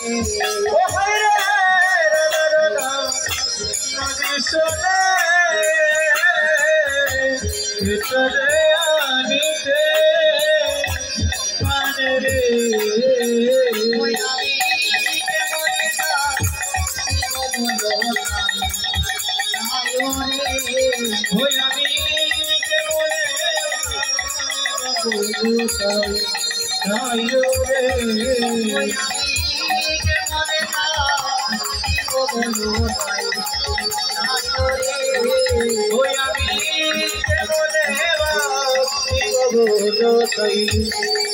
ও হায় রে রাধা নদী শোনে ভিতরে আনিতে মানে রে ওই আমি কেমনে না ওই আমি কেমনে নাইও রে ওই আমি কেমনে না ওই আমি কেমনে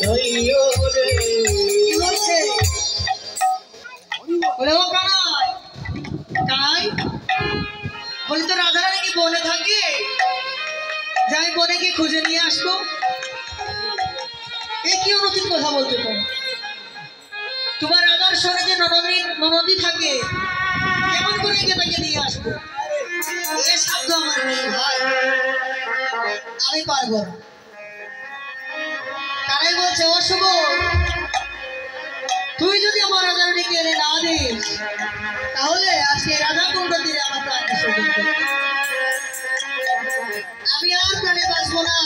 নাইও রে কি বলছে বলে ও কানাই কানাই বলি তো রাধারানী কি বনে থাকে যাই বনে গিয়ে খুঁজে নিয়ে আসবো এ কি অনুচিত কথা বলছো তোমার রাধার সঙ্গে যে ননদী থাকে কেমন করে গিয়ে তাকে নিয়ে আসবো এ শব্দ আমার নেই ভাই আমি পারবো না তারাই বলছে অশুভ তুই যদি আমার রাধারানীকে এনে না দিস তাহলে আজকে রাধা কুণ্ড তীরে আমার প্রাণ বিসর্জন করবো আমি আর প্রাণে বাঁচবো না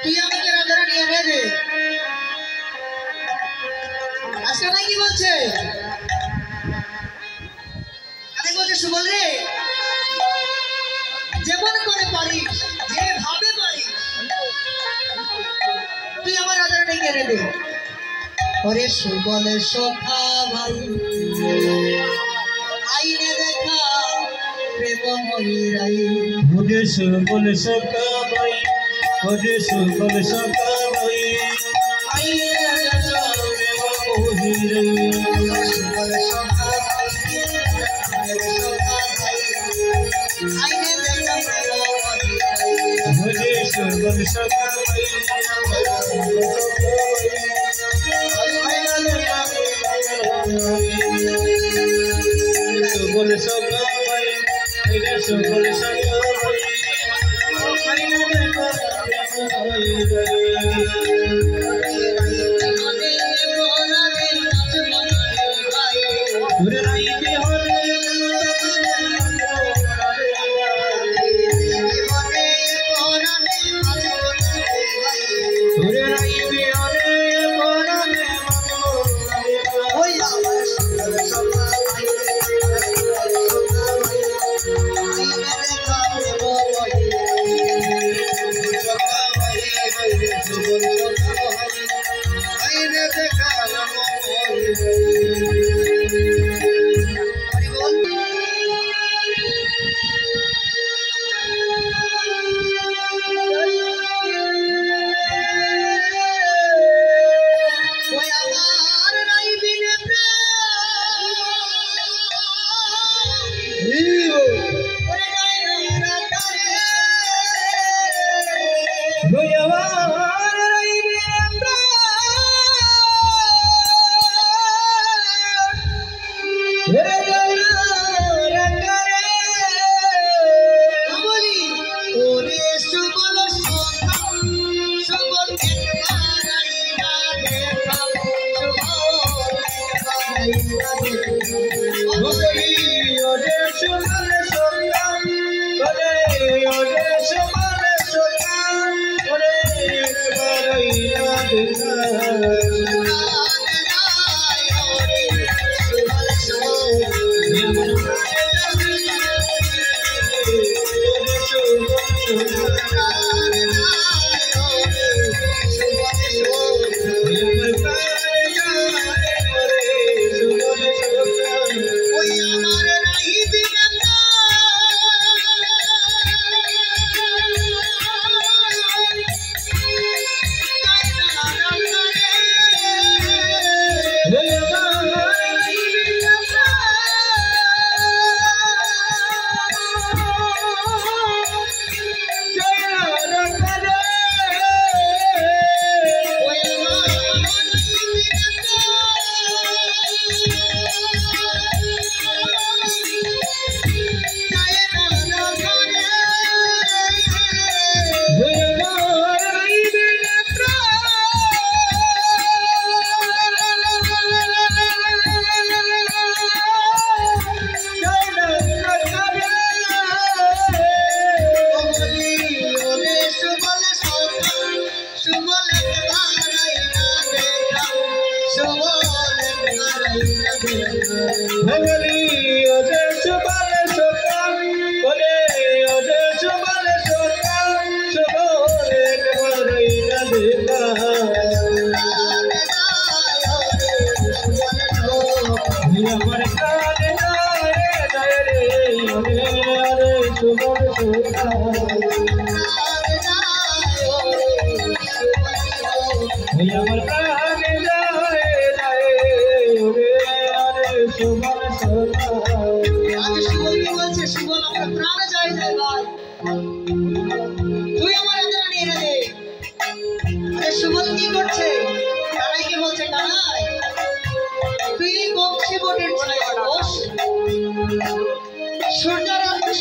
তুই আমাকে রাধারানী এনে দে আজকে নাই কি বলছে আমি বলছে সুবল রে যেমন করে পারিস যেভাবে পারিস তুই আমার রাধারানীকে এনে দে ওরে সুবল সখা ভাই আইনে দেখা প্রেমময়ী রাই ওরে সুবল সখা ভাই ওরে সুবল সখা ভাই আইনে দেখা প্রেমময়ী রাই সুবল সখা ভাই আইনে দেখা প্রেমময়ী রাই ওরে সুবল সখা ভাই সুবল সখা ভাই এটা সুবল সখা ভাই বলি ওরে সুবলে সকাল বলে ওরে সুবলে সকাল সুবলে বড়ই না দেখা আমার কানে যায় রে ওরে ওরে সুবলে সকাল আমার কানে যায় ওরে ওরে সুবলে সকাল আজ সুবল কি বলছে? সুবল আমার প্রাণে যায় যায় ভাই, তুই আমার এত নিয়ে নে দে। আরে সুবল কি করছে? কানাই কি বলছে? কানাই তুই বংশী বোটের ছায় বস,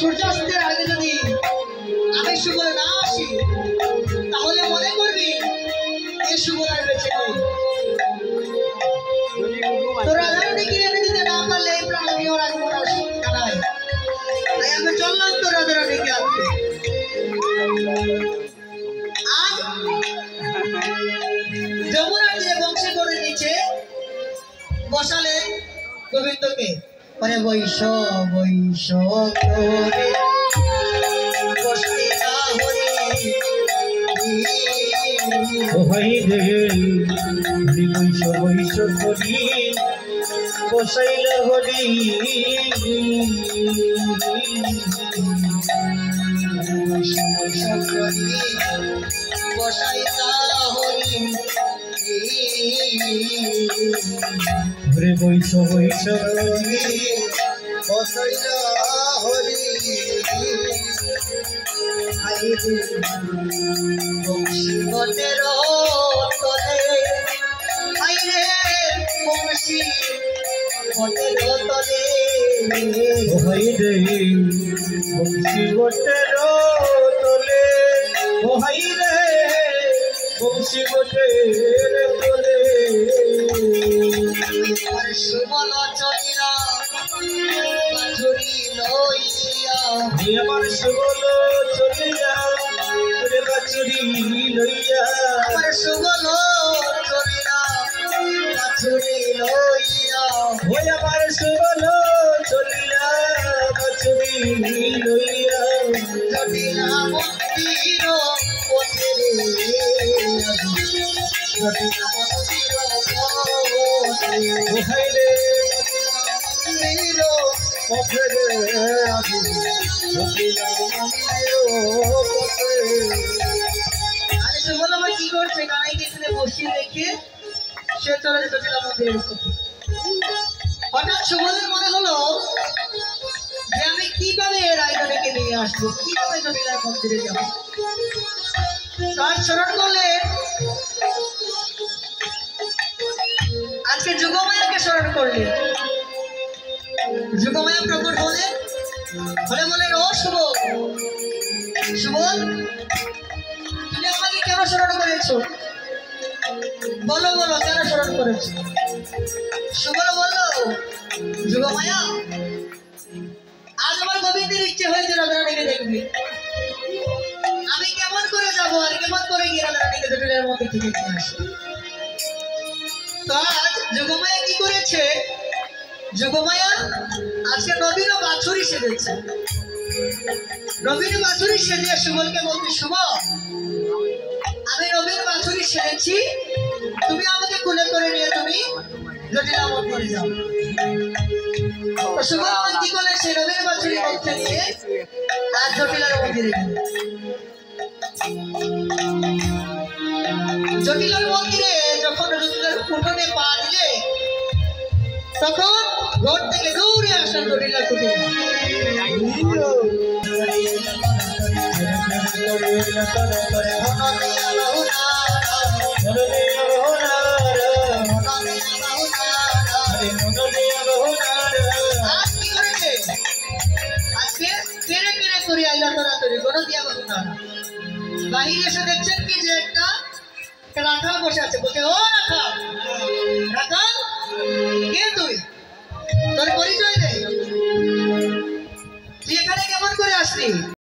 সূর্যাস্তের আগে যদি আমি সুবল না আসি তাহলে মনে করবি এ সুবল আর বেঁচে নেই। তো রাধারানীকে এনে দিতে না পারলে এই প্রাণ আমি ওর আগে মনে কানাই, তাই আমি চললাম তো রাধারানীকে আনতে। আর যমুনার যে বংশী করে নিচে বসালে গোবিন্দকে, পরে বৈশ বৈশ করে বসতে না হরি ওহাই রে বৈশ বৈশ করি বসাইল হরি বৈশ বৈশ করি বসাইতা হরি ওরে বৈশ বৈশ করি বসাইতা হরি বংশী বটের তলে, আইরে বংশী বটের তলে ওহাই রে বংশী বটের তলে ওহাই রে বংশী বটের তলে আর সুবল চলিয়া বাছুরি লইয়া, আমার সুবল চলিয়া রে বাছুরি লইয়া আমার সুবল চলিয়া বাছুরি লইয়া, ওই আমার সুবল চলিয়া বাছুরি লইয়া জটিলা মন্দির পথে জটিলা মন্দির পথে ওহাই রে মন্দির পথে রে আজি জটিলা মন্দির পথে আরে সুবল আবার কি করছে? কানাইকে এখানে বসিয়ে রেখে সে চলে যেত জটিলা মন্দিরের পথে। হঠাৎ সুবলের মনে হলো যে আমি কিভাবে রায়দানিকে নিয়ে আসবো, কিভাবে জটিলার মন্দিরে যাবো। তার স্মরণ করলে আজকে যুগমায়াকে স্মরণ করলে, যুগমায়া প্রকট হলে বলেন ও সুবল, সুবল তুমি আমাকে কেন স্মরণ করেছো? বলো বলো কেন স্মরণ করেছো? সুবল বললো, যুগমায়া আজ আমার গোবিন্দের ইচ্ছে হয়েছে রাধারানীকে দেখবি, আমি কেমন করে যাবো আর কেমন করে গিয়ে রাধারানীকে জটিলের মধ্যে থেকে নিয়ে আসবো। তো আজ যুগমায়া কি করেছে? যুগমায়া আজকে নবীন বাছুরি সেজেছে। নবীন বাছুরি সেজে সুবলকে বলতে, সুবল আমি নবীন বাছুরি সেজেছি, তুমি আমাকে কোলে করে নিয়ে তুমি জটিলা মন্দিরে যাও। তো সুবল কি করলে? সে নবীন বাছুরি মধ্যে নিয়ে আর জটিলার মন্দিরে গেল। জটিলার মন্দিরে যখন জটিলার উঠোনে পা দিলে তখন ঘর থেকে দৌড়ে আসেন জটিলার কুটিরে। বাহিরে এসে দেখছেন কি যে একটা রাখাল বসে আছে, বলছে ও রাখাল, রাখাল কে তুই? তোর পরিচয় দে, তুই এখানে কেমন করে আসলি?